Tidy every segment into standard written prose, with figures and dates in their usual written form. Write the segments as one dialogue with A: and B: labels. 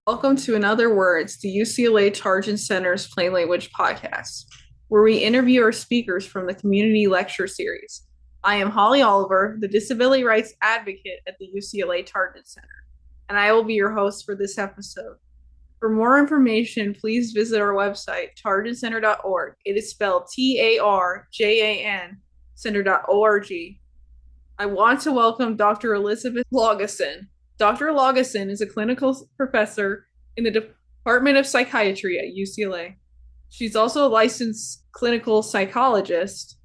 A: Welcome to Another Words, the UCLA Tarjan Center's Plain Language podcast, where we interview our speakers from the community lecture series. I am Holly Oliver, the disability rights advocate at the UCLA Tarjan Center, and I will be your host for this episode. For more information, please visit our website, tarjancenter.org. It is spelled Tarjan center.org. I want to welcome Dr. Elizabeth Laugeson. Dr. Laugeson is a clinical professor in the Department of Psychiatry at UCLA. She's also a licensed clinical psychologist.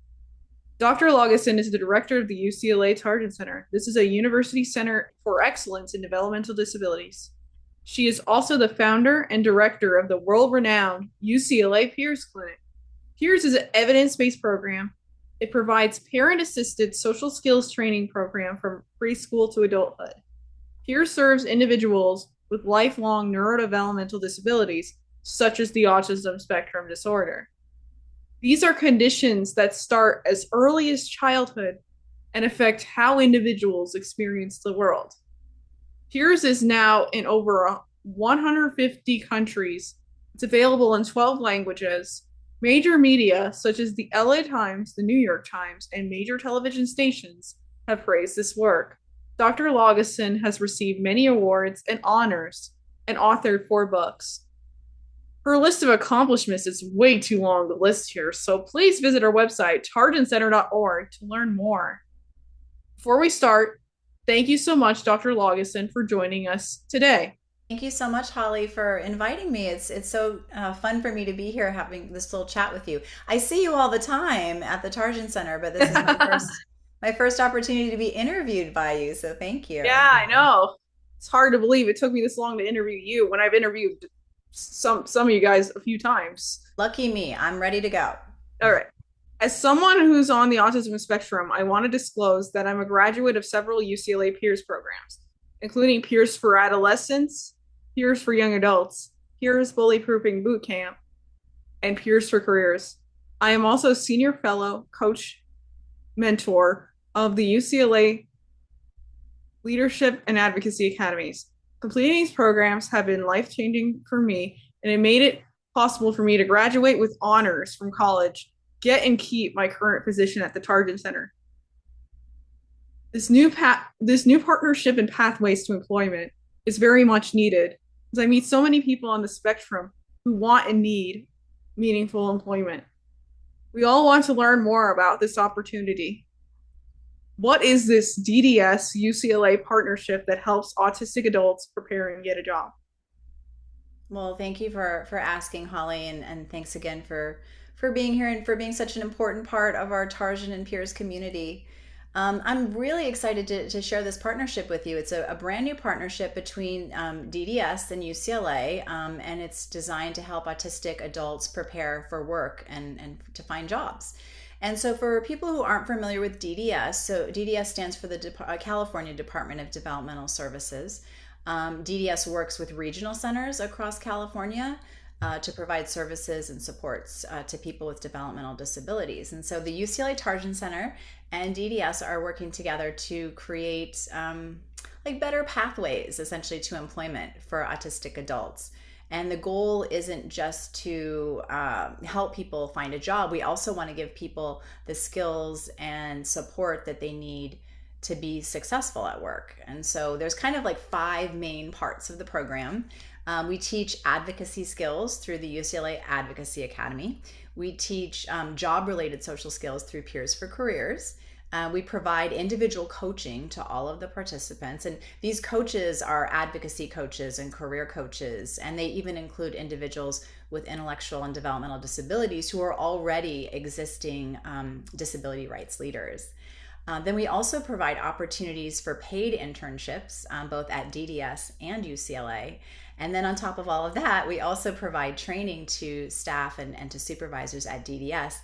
A: Dr. Laugeson is the director of the UCLA Tarjan Center. This is a university center for excellence in developmental disabilities. She is also the founder and director of the world-renowned UCLA Peers Clinic. Peers is an evidence-based program. It provides parent-assisted social skills training program from preschool to adulthood. Peers serves individuals with lifelong neurodevelopmental disabilities, such as the autism spectrum disorder. These are conditions that start as early as childhood and affect how individuals experience the world. Peers is now in over 150 countries. It's available in 12 languages. Major media, such as the LA Times, the New York Times, and major television stations, have praised this work. Dr. Laugeson has received many awards and honors and authored 4 books. Her list of accomplishments is way too long to list here, so please visit our website, tarjancenter.org, to learn more. Before we start, thank you so much, Dr. Laugeson, for joining us today.
B: Thank you so much, Holly, for inviting me. It's so fun for me to be here having this little chat with you. I see you all the time at the Tarjan Center, but this is my first opportunity to be interviewed by you. So thank you.
A: Yeah, I know. It's hard to believe it took me this long to interview you when I've interviewed some of you guys a few times.
B: Lucky me. I'm ready to go.
A: All right. As someone who's on the autism spectrum, I want to disclose that I'm a graduate of several UCLA Peers programs, including Peers for Adolescents, Peers for Young Adults, Peers Bully Proofing Boot Camp, and Peers for Careers. I am also senior fellow, coach, mentor of the UCLA Leadership and Advocacy Academies. Completing these programs have been life-changing for me, and it made it possible for me to graduate with honors from college, get and keep my current position at the Tarjan Center. This new partnership and pathways to employment is very much needed, as I meet so many people on the spectrum who want and need meaningful employment. We all want to learn more about this opportunity. What is this DDS UCLA partnership that helps autistic adults prepare and get a job?
B: Well, thank you for asking, Holly, and thanks again for being here and for being such an important part of our Tarjan and Peers community. I'm really excited to share this partnership with you. It's a brand new partnership between DDS and UCLA, and it's designed to help autistic adults prepare for work and to find jobs. And so for people who aren't familiar with DDS, so DDS stands for the California Department of Developmental Services. DDS works with regional centers across California to provide services and supports to people with developmental disabilities. And so the UCLA Tarjan Center and DDS are working together to create better pathways essentially to employment for autistic adults. And the goal isn't just to help people find a job. We also want to give people the skills and support that they need to be successful at work. And so there's kind of like 5 main parts of the program. We teach advocacy skills through the UCLA Advocacy Academy. We teach job-related social skills through Peers for Careers. We provide individual coaching to all of the participants, and these coaches are advocacy coaches and career coaches, and they even include individuals with intellectual and developmental disabilities who are already existing disability rights leaders. Then we also provide opportunities for paid internships, both at DDS and UCLA. And then on top of all of that, we also provide training to staff and to supervisors at DDS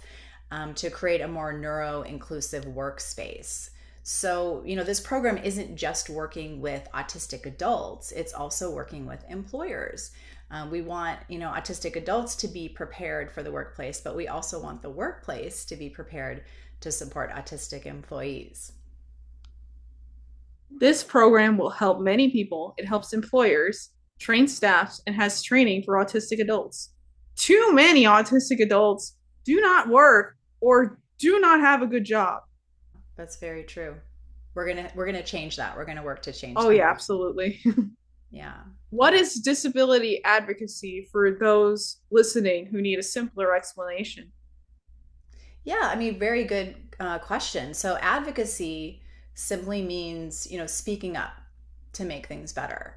B: to create a more neuro-inclusive workspace. So, this program isn't just working with autistic adults, it's also working with employers. We want, autistic adults to be prepared for the workplace, but we also want the workplace to be prepared to support autistic employees.
A: This program will help many people. It helps employers, trains staffs, and has training for autistic adults. Too many autistic adults do not work or do not have a good job.
B: That's very true. We're gonna change that. We're gonna work to change
A: Oh,
B: that.
A: yeah, absolutely.
B: Yeah.
A: What is disability advocacy for those listening who need a simpler explanation?
B: Yeah, I mean, very good question. So advocacy simply means, speaking up to make things better.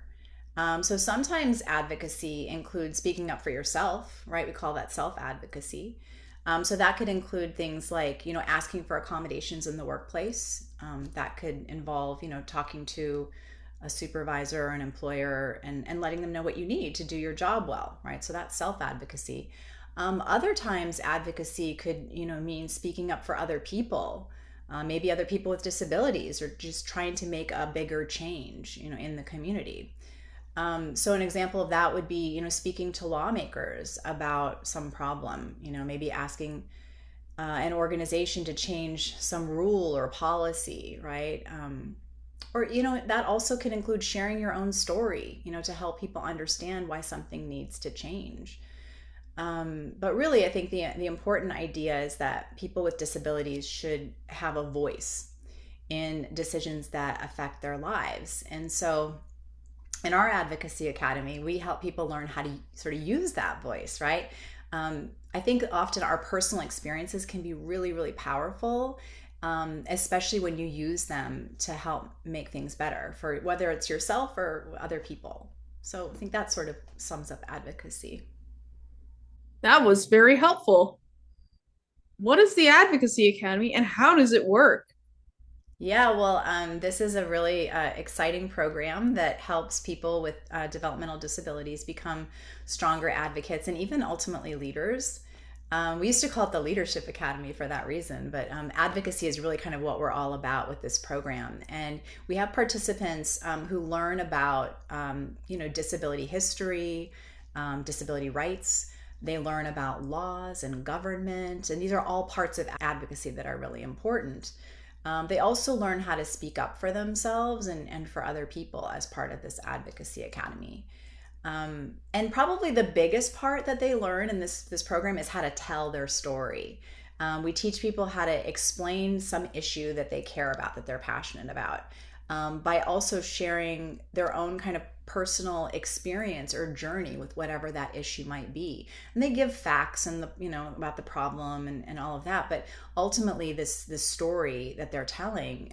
B: So sometimes advocacy includes speaking up for yourself, right? We call that self advocacy. So that could include things like, asking for accommodations in the workplace. That could involve, talking to a supervisor or an employer and letting them know what you need to do your job well, right? So that's self advocacy. Other times, advocacy could, mean speaking up for other people, maybe other people with disabilities, or just trying to make a bigger change, in the community. So an example of that would be, speaking to lawmakers about some problem, maybe asking an organization to change some rule or policy, right? Or, that also can include sharing your own story, to help people understand why something needs to change. But really, I think the important idea is that people with disabilities should have a voice in decisions that affect their lives. And so in our advocacy academy, we help people learn how to sort of use that voice, right? I think often our personal experiences can be really, really powerful, especially when you use them to help make things better for whether it's yourself or other people. So I think that sort of sums up advocacy.
A: That was very helpful. What is the Advocacy Academy and how does it work?
B: Yeah, well, this is a really exciting program that helps people with developmental disabilities become stronger advocates and even ultimately leaders. We used to call it the Leadership Academy for that reason, but advocacy is really kind of what we're all about with this program. And we have participants who learn about, disability history, disability rights. They learn about laws and government, and these are all parts of advocacy that are really important. They also learn how to speak up for themselves and for other people as part of this advocacy academy. And probably the biggest part that they learn in this program is how to tell their story. We teach people how to explain some issue that they care about, that they're passionate about, by also sharing their own kind of personal experience or journey with whatever that issue might be. And they give facts and about the problem and all of that. But ultimately, this story that they're telling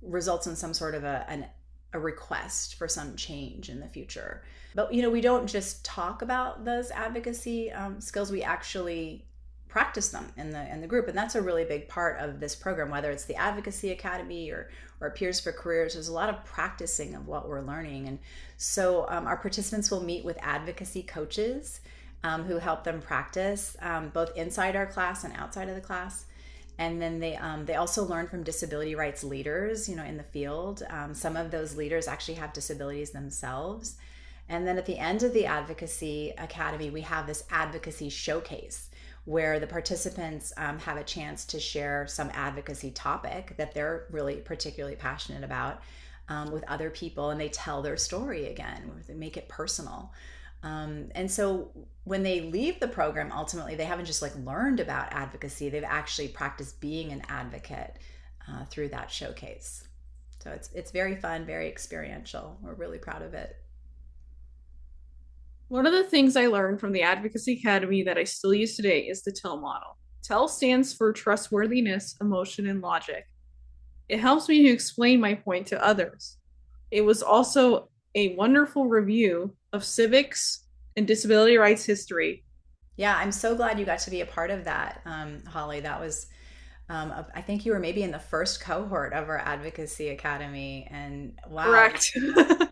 B: results in some sort of a request for some change in the future. But we don't just talk about those advocacy skills. We actually practice them in the group, and that's a really big part of this program. Whether it's the Advocacy Academy or Peers for Careers, there's a lot of practicing of what we're learning. And so our participants will meet with advocacy coaches who help them practice both inside our class and outside of the class. And then they also learn from disability rights leaders, in the field. Some of those leaders actually have disabilities themselves. And then at the end of the Advocacy Academy, we have this advocacy showcase where the participants have a chance to share some advocacy topic that they're really particularly passionate about with other people, and they tell their story again, they make it personal. And so when they leave the program, ultimately, they haven't just learned about advocacy, they've actually practiced being an advocate through that showcase. So it's very fun, very experiential. We're really proud of it.
A: One of the things I learned from the Advocacy Academy that I still use today is the TELL model. TELL stands for trustworthiness, emotion, and logic. It helps me to explain my point to others. It was also a wonderful review of civics and disability rights history.
B: Yeah, I'm so glad you got to be a part of that, Holly. That was, I think you were maybe in the first cohort of our Advocacy Academy. And wow,
A: Correct.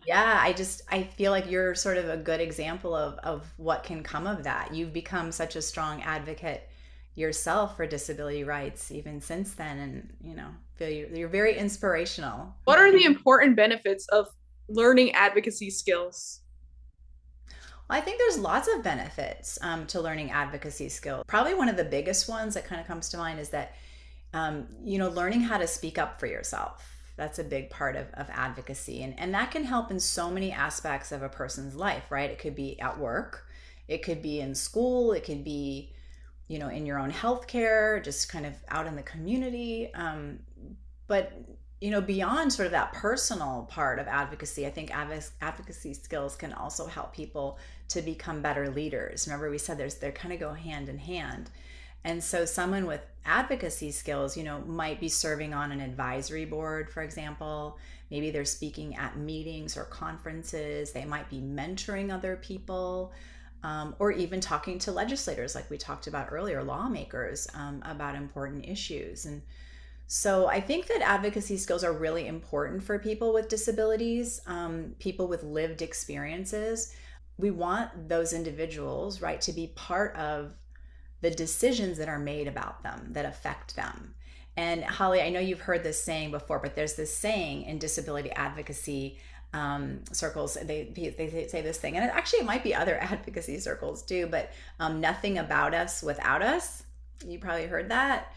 B: yeah, I feel like you're sort of a good example of what can come of that. You've become such a strong advocate yourself for disability rights even since then. And, feel you're very inspirational.
A: What are the important benefits of learning advocacy skills?
B: I think there's lots of benefits to learning advocacy skills. Probably one of the biggest ones that kind of comes to mind is that, learning how to speak up for yourself. That's a big part of advocacy. And that can help in so many aspects of a person's life, right? It could be at work, it could be in school, it could be, in your own healthcare, just kind of out in the community. But beyond sort of that personal part of advocacy, I think advocacy skills can also help people to become better leaders. Remember, we said they kind of go hand in hand. And so someone with advocacy skills, might be serving on an advisory board, for example. Maybe they're speaking at meetings or conferences. They might be mentoring other people, or even talking to legislators, like we talked about earlier, lawmakers, about important issues. And so I think that advocacy skills are really important for people with disabilities, people with lived experiences. We want those individuals, right, to be part of the decisions that are made about them that affect them. And Holly, I know you've heard this saying before, but there's this saying in disability advocacy circles. They say this thing, and it might be other advocacy circles too, but nothing about us without us. You probably heard that.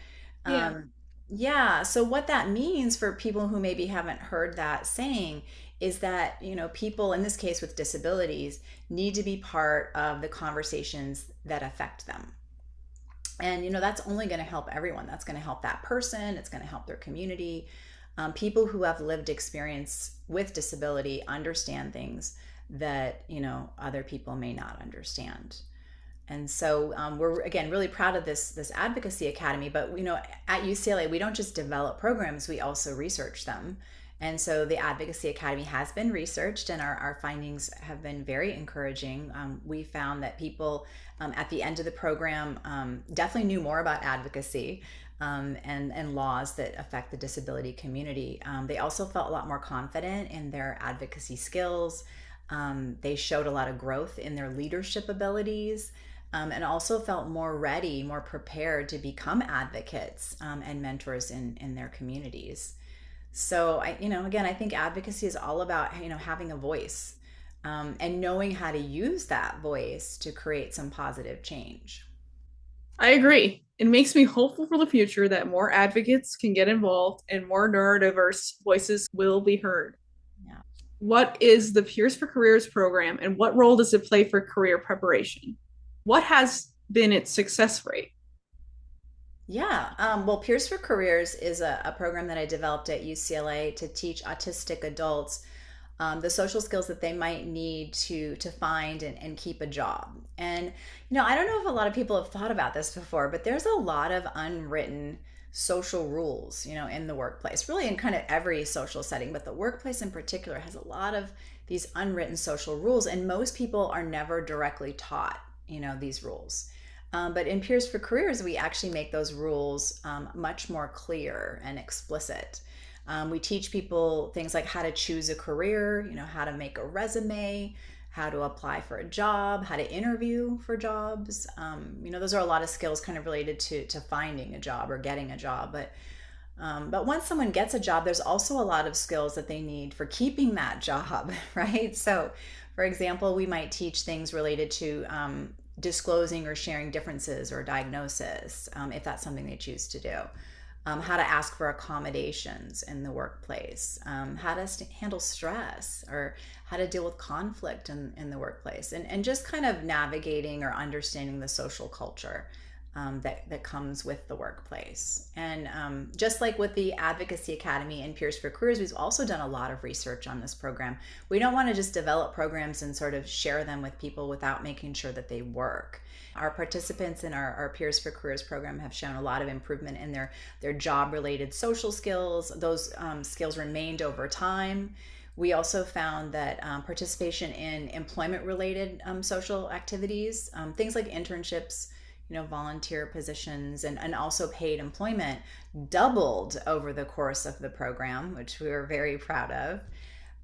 A: Yeah.
B: Yeah. So what that means for people who maybe haven't heard that saying is that, people in this case with disabilities need to be part of the conversations that affect them. And, that's only going to help everyone. That's going to help that person. It's going to help their community. People who have lived experience with disability understand things that, other people may not understand. And so we're, again, really proud of this advocacy academy. But, at UCLA, we don't just develop programs, we also research them. And so the Advocacy Academy has been researched, and our findings have been very encouraging. We found that people at the end of the program definitely knew more about advocacy and laws that affect the disability community. They also felt a lot more confident in their advocacy skills. They showed a lot of growth in their leadership abilities. And also felt more ready, more prepared to become advocates and mentors in their communities. So I think advocacy is all about, having a voice and knowing how to use that voice to create some positive change.
A: I agree. It makes me hopeful for the future that more advocates can get involved and more neurodiverse voices will be heard.
B: Yeah.
A: What is the Peers for Careers program and what role does it play for career preparation? What has been its success rate?
B: Yeah. Well, Peers for Careers is a program that I developed at UCLA to teach autistic adults the social skills that they might need to find and keep a job. And, I don't know if a lot of people have thought about this before, but there's a lot of unwritten social rules, in the workplace, really in kind of every social setting, but the workplace in particular has a lot of these unwritten social rules, and most people are never directly taught, these rules. But in Peers for Careers, we actually make those rules much more clear and explicit. We teach people things like how to choose a career, how to make a resume, how to apply for a job, how to interview for jobs. Those are a lot of skills kind of related to finding a job or getting a job. But once someone gets a job, there's also a lot of skills that they need for keeping that job, right? So, for example, we might teach things related to disclosing or sharing differences or diagnosis, if that's something they choose to do. How to ask for accommodations in the workplace, how to handle stress, or how to deal with conflict in the workplace, and just kind of navigating or understanding the social culture that comes with the workplace. And just like with the Advocacy Academy and Peers for Careers, we've also done a lot of research on this program. We don't want to just develop programs and sort of share them with people without making sure that they work. Our participants in our Peers for Careers program have shown a lot of improvement in their job-related social skills. Those skills remained over time. We also found that participation in employment-related social activities, things like internships, volunteer positions, and also paid employment doubled over the course of the program, which we were very proud of.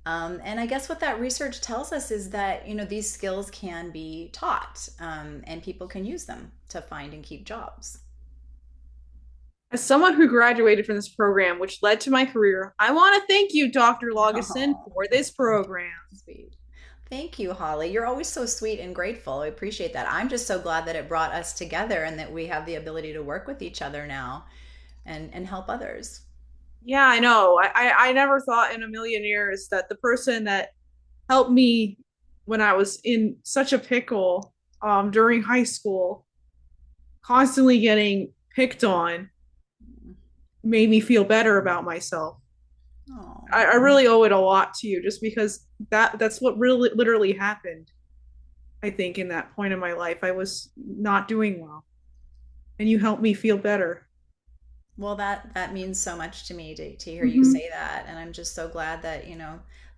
B: And I guess what that research tells us is that, these skills can be taught, and people can use them to find and keep jobs.
A: As someone who graduated from this program, which led to my career, I want to thank you, Dr. Laugeson,
B: Oh,
A: for this program.
B: sweet. Thank you, Holly. You're always so sweet and grateful. I appreciate that. I'm just so glad that it brought us together and that we have the ability to work with each other now and help others.
A: Yeah, I know. I never thought in a million years that the person that helped me when I was in such a pickle during high school, constantly getting picked on, made me feel better about myself.
B: Oh.
A: I really owe it a lot to you just because that's what really literally happened. I think in that point in my life, I was not doing well, and you helped me feel better.
B: Well, that means so much to me to hear you
A: Mm-hmm.
B: say that, and I'm just so glad that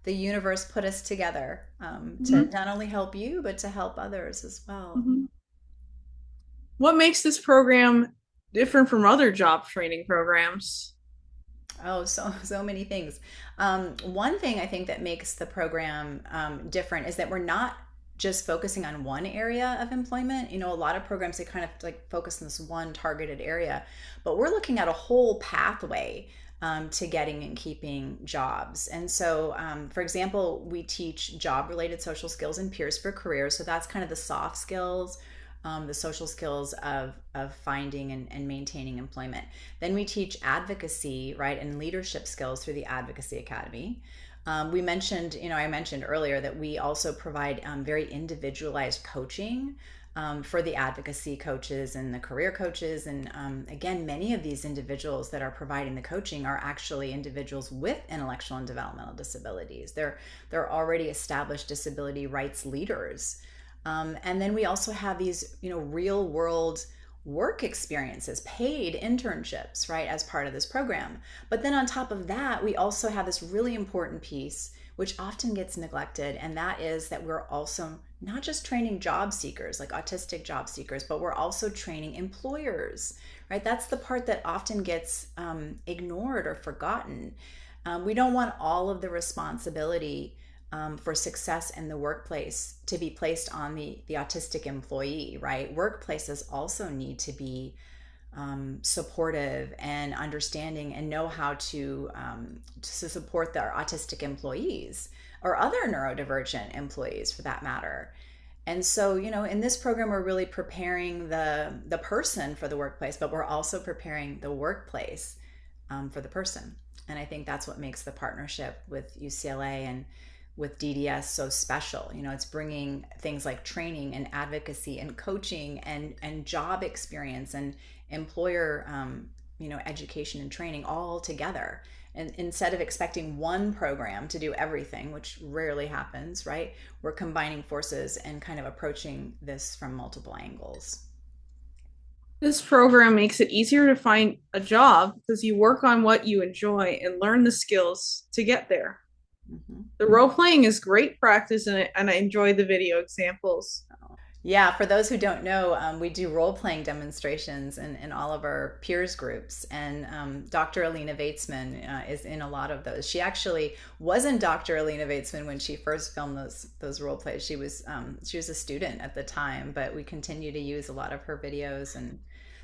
B: the universe put us together to
A: Mm-hmm.
B: not only help you but to help others as well.
A: Mm-hmm. What makes this program different from other job training programs?
B: Oh, so many things. One thing I think that makes the program different is that we're not just focusing on one area of employment. A lot of programs they kind of like focus on this one targeted area, but we're looking at a whole pathway to getting and keeping jobs. And so, for example, we teach job-related social skills and peers for careers. So that's kind of the soft skills, the social skills of finding and maintaining employment. Then we teach advocacy, right, and leadership skills through the Advocacy Academy. We mentioned, I mentioned earlier that we also provide very individualized coaching for the advocacy coaches and the career coaches. And again, many of these individuals that are providing the coaching are actually individuals with intellectual and developmental disabilities. They're already established disability rights leaders. And then we also have these, real world work experiences, paid internships, right, as part of this program. But then on top of that, we also have this really important piece, which often gets neglected, and that is that we're also not just training job seekers, like autistic job seekers, but we're also training employers, right? That's the part that often gets ignored or forgotten. We don't want all of the responsibility for success in the workplace to be placed on the autistic employee, right? Workplaces also need to be supportive and understanding and know how to support their autistic employees or other neurodivergent employees for that matter. And so, in this program, we're really preparing the person for the workplace, but we're also preparing the workplace for the person. And I think that's what makes the partnership with UCLA and with DDS so special. It's bringing things like training and advocacy and coaching and job experience and employer, education and training all together. And instead of expecting one program to do everything, which rarely happens, right? We're combining forces and kind of approaching this from multiple angles.
A: This program makes it easier to find a job because you work on what you enjoy and learn the skills to get there.
B: Mm-hmm.
A: The role playing is great practice, and I enjoy the video examples.
B: Yeah, for those who don't know, we do role playing demonstrations in all of our peers groups, and Dr. Alina Vatesman is in a lot of those. She actually wasn't Dr. Alina Vatesman when she first filmed those role plays. She was a student at the time, but we continue to use a lot of her videos, and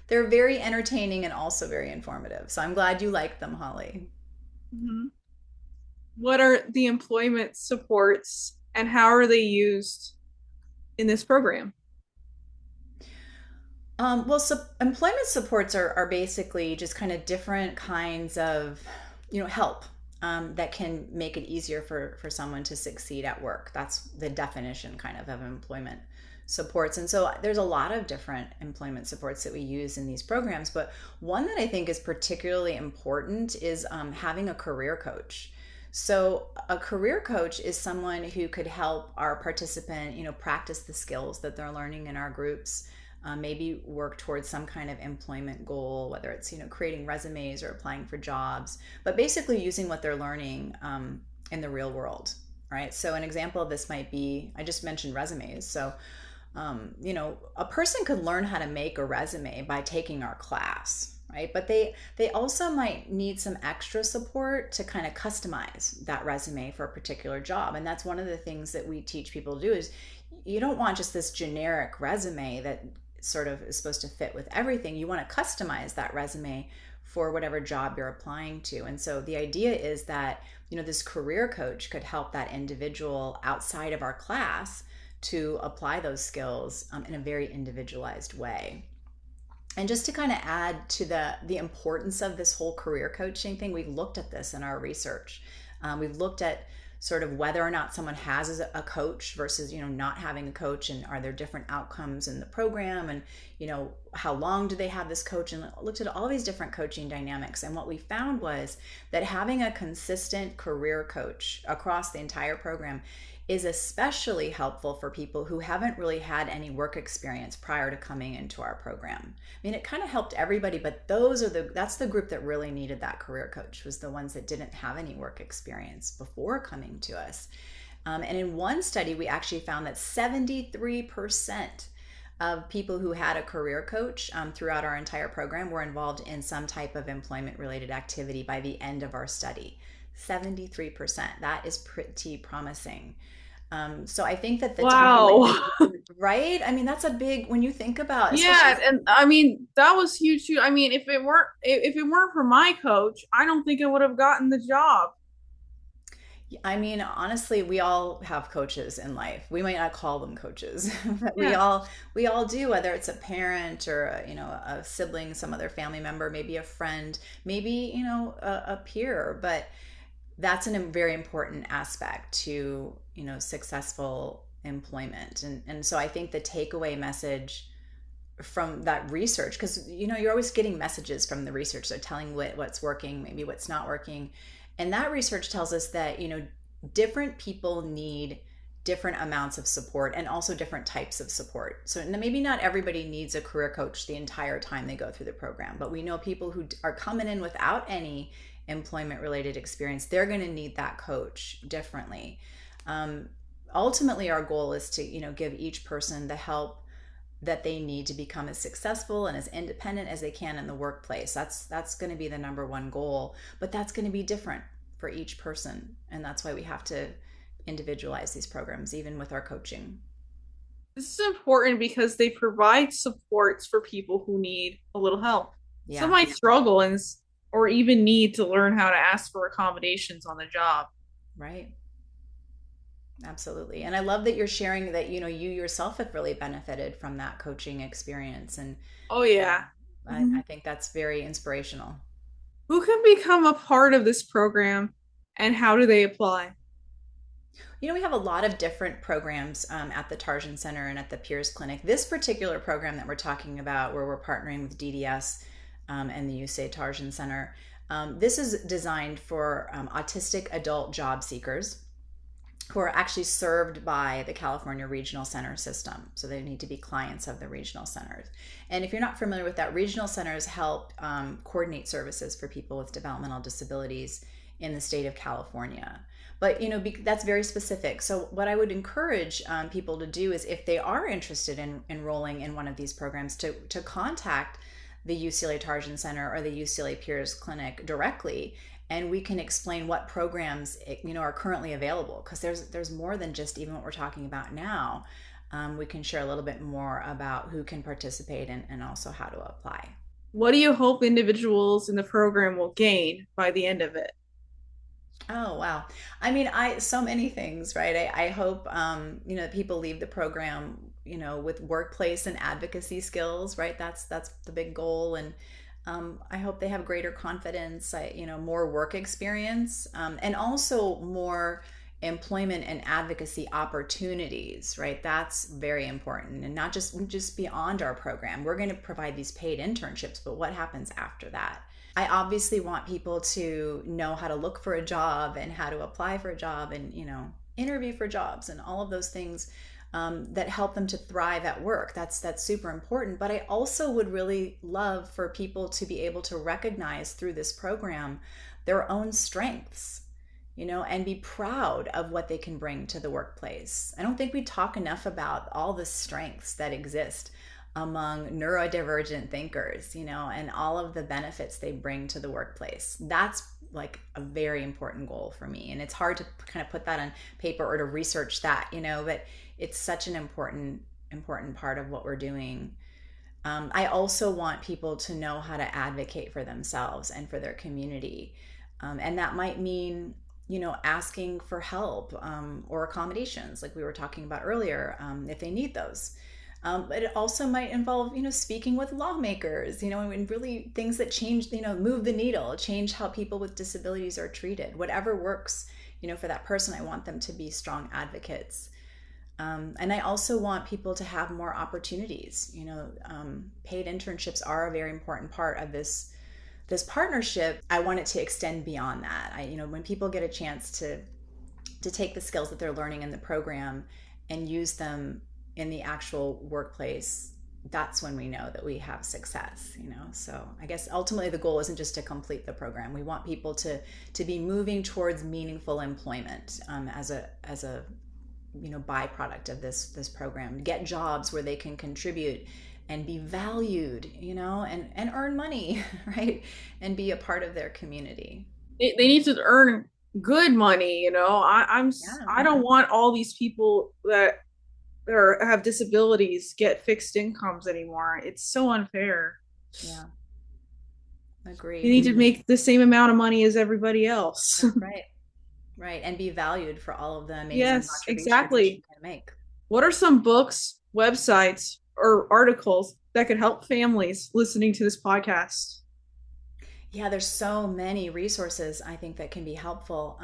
B: they're very entertaining and also very informative. So I'm glad you like them, Holly.
A: Mhm. What are the employment supports and how are they used in this program?
B: Employment supports are basically just kind of different kinds of, help that can make it easier for someone to succeed at work. That's the definition kind of employment supports. And so there's a lot of different employment supports that we use in these programs. But one that I think is particularly important is having a career coach. So a career coach is someone who could help our participant, practice the skills that they're learning in our groups, maybe work towards some kind of employment goal, whether it's creating resumes or applying for jobs, but basically using what they're learning in the real world, right? So an example of this might be, I just mentioned resumes. So a person could learn how to make a resume by taking our class, right? But they also might need some extra support to kind of customize that resume for a particular job. And that's one of the things that we teach people to do is you don't want just this generic resume that sort of is supposed to fit with everything. You want to customize that resume for whatever job you're applying to. And so the idea is that, this career coach could help that individual outside of our class to apply those skills in a very individualized way. And just to kind of add to the importance of this whole career coaching thing, we looked at this in our research. We've looked at sort of whether or not someone has a coach versus not having a coach, and are there different outcomes in the program, and how long do they have this coach, and looked at all these different coaching dynamics. And what we found was that having a consistent career coach across the entire program is especially helpful for people who haven't really had any work experience prior to coming into our program. I mean, it kind of helped everybody, but that's the group that really needed that career coach, was the ones that didn't have any work experience before coming to us. And in one study, we actually found that 73% of people who had a career coach throughout our entire program were involved in some type of employment related activity by the end of our study. 73%. That is pretty promising. So I think that the takeaway,
A: Wow.
B: right? I mean, that's a big, when you think about, especially,
A: Yeah, and I mean that was huge too. I mean, if it weren't for my coach, I don't think I would have gotten the job.
B: I mean, honestly, we all have coaches in life. We might not call them coaches, but we
A: Yeah.
B: all we all do, whether it's a parent or a sibling, some other family member, maybe a friend, maybe a peer. But that's a very important aspect to successful employment. And so I think the takeaway message from that research, because you're always getting messages from the research, they're telling what's working, maybe what's not working. And that research tells us that different people need different amounts of support, and also different types of support. So maybe not everybody needs a career coach the entire time they go through the program, but we know people who are coming in without any employment related experience, they're going to need that coach differently. Ultimately, our goal is to give each person the help that they need to become as successful and as independent as they can in the workplace. That's going to be the number one goal, but that's going to be different for each person, and that's why we have to individualize these programs, even with our coaching.
A: This is important because they provide supports for people who need a little help. Some
B: Yeah,
A: might struggle or even need to learn how to ask for accommodations on the job.
B: right. Absolutely. And I love that you're sharing that, you yourself have really benefited from that coaching experience. And
A: Oh
B: um,
A: yeah.
B: I
A: Mhm.
B: think that's very inspirational.
A: Who can become a part of this program and how do they apply?
B: We have a lot of different programs at the Tarjan Center and at the Peers Clinic. This particular program that we're talking about, where we're partnering with DDS and the UCLA Tarjan Center, this is designed for autistic adult job seekers who are actually served by the California Regional Center system. So they need to be clients of the regional centers. And if you're not familiar with that, regional centers help coordinate services for people with developmental disabilities in the state of California. But that's very specific. So what I would encourage people to do is, if they are interested in enrolling in one of these programs, to contact the UCLA Tarjan Center or the UCLA Peers Clinic directly, and we can explain what programs are currently available, because there's more than just even what we're talking about now. We can share a little bit more about who can participate, and also how to apply.
A: What do you hope individuals in the program will gain by the end of it?
B: Oh, wow. I mean, so many things, right? I hope that people leave the program with workplace and advocacy skills, right? That's the big goal. And I hope they have greater confidence, more work experience, and also more employment and advocacy opportunities, right? That's very important. And not just beyond our program. We're going to provide these paid internships, but what happens after that? I obviously want people to know how to look for a job, and how to apply for a job, and interview for jobs, and all of those things that help them to thrive at work. That's super important. But I also would really love for people to be able to recognize through this program their own strengths, and be proud of what they can bring to the workplace. I don't think we talk enough about all the strengths that exist among neurodivergent thinkers, and all of the benefits they bring to the workplace. That's like a very important goal for me. And it's hard to kind of put that on paper or to research that, but it's such an important part of what we're doing. I also want people to know how to advocate for themselves and for their community. And that might mean, asking for help or accommodations, like we were talking about earlier, if they need those. But it also might involve, speaking with lawmakers, and really things that change, move the needle, change how people with disabilities are treated. Whatever works, for that person, I want them to be strong advocates. And I also want people to have more opportunities. Paid internships are a very important part of this partnership. I want it to extend beyond that. When people get a chance to take the skills that they're learning in the program and use them in the actual workplace, that's when we know that we have success. So I guess ultimately the goal isn't just to complete the program. We want people to be moving towards meaningful employment, as a byproduct of this program, get jobs where they can contribute and be valued, and earn money, right, and be a part of their community.
A: They need to earn good money,
B: Yeah,
A: I don't want all these people that have disabilities get fixed incomes anymore. It's so unfair.
B: yeah,
A: They
B: agreed.
A: need to make the same amount of money as everybody else.
B: That's right. Right, and be valued for all of the amazing
A: Yes,
B: contributions that you
A: exactly.
B: can make.
A: What are some books, websites, or articles that could help families listening to this podcast?
B: Yeah, there's so many resources I think that can be helpful.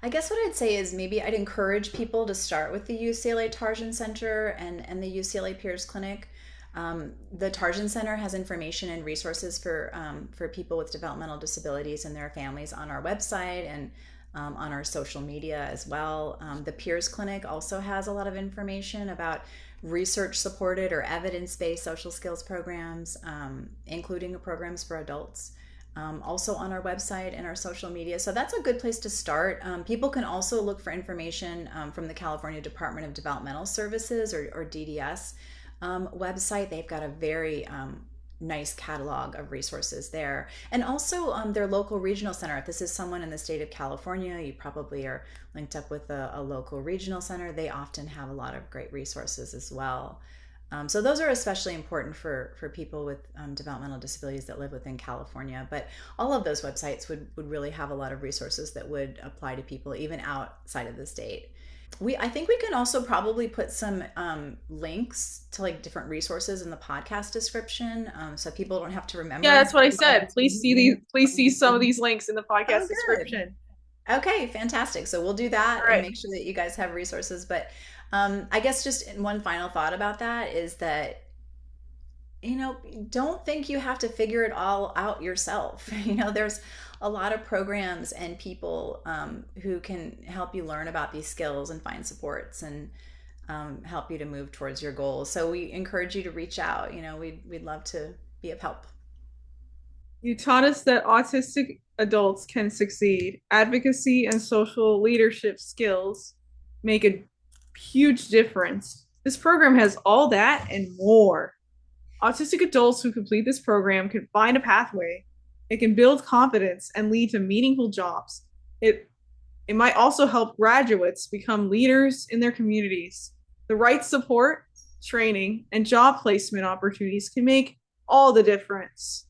B: I guess what I'd say is maybe I'd encourage people to start with the UCLA Tarjan Center and the UCLA Peers Clinic. The Tarjan Center has information and resources for people with developmental disabilities and their families on our website and on our social media as well. The Peers Clinic also has a lot of information about research supported or evidence based social skills programs, including programs for adults. Also on our website and our social media. So that's a good place to start. People can also look for information from the California Department of Developmental Services, or DDS website. They've got a very nice catalog of resources there. And also their local regional center. If this is someone in the state of California, you probably are linked up with a local regional center. They often have a lot of great resources as well. So those are especially important for people with developmental disabilities that live within California. But all of those websites would really have a lot of resources that would apply to people even outside of the state. I think we can also probably put some links to like different resources in the podcast description, so people don't have to
A: Yeah,
B: remember
A: that's what I
B: all
A: said.
B: these
A: Please
B: things.
A: see these. Please see some of these links in the
B: Oh,
A: podcast
B: good.
A: description.
B: Okay, fantastic. So we'll do
A: All
B: that and
A: right.
B: make sure that you guys have resources. But I guess just one final thought about that is that, don't think you have to figure it all out yourself. There's a lot of programs and people who can help you learn about these skills and find supports and help you to move towards your goals. So we encourage you to reach out. We'd love to be of help.
A: You taught us that autistic adults can succeed. Advocacy and social leadership skills make a huge difference. This program has all that and more. Autistic adults who complete this program can find a pathway. It can build confidence and lead to meaningful jobs. It might also help graduates become leaders in their communities. The right support, training, and job placement opportunities can make all the difference.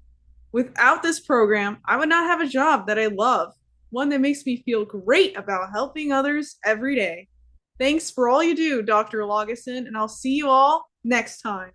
A: Without this program, I would not have a job that I love, one that makes me feel great about helping others every day. Thanks for all you do, Dr. Laugeson, and I'll see you all next time.